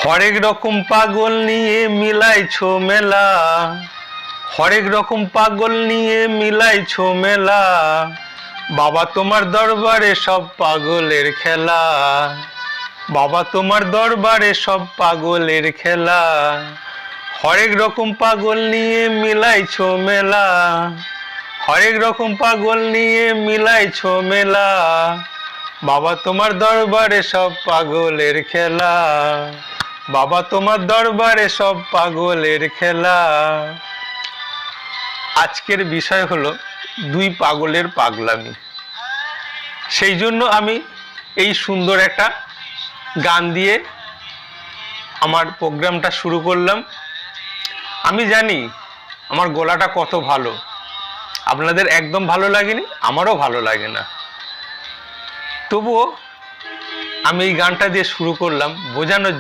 হরেক রকম পাগল নিয়ে মিলাইছো মেলা, হরেক রকম পাগল নিয়ে মিলাইছো মেলা। বাবা তোমার দরবারে সব পাগলের খেলা, বাবা তোমার দরবারে সব পাগলের খেলা। হরেক রকম পাগল নিয়ে মিলাইছো মেলা, হরেক রকম পাগল নিয়ে মিলাইছো মেলা। বাবা তোমার দরবারে সব পাগলের খেলা, বাবা তোমার দরবারে সব পাগলের খেলা। আজকের বিষয় হলো দুই পাগলের পাগলামি। সেই জন্য আমি এই সুন্দর একটা গান দিয়ে আমার প্রোগ্রামটা শুরু করলাম। আমি জানি আমার গলাটা কত ভালো, আপনাদের একদম ভালো লাগেনি, আমারও ভালো লাগে না, তবুও আমি এই গানটা দিয়ে শুরু করলাম বোঝানোর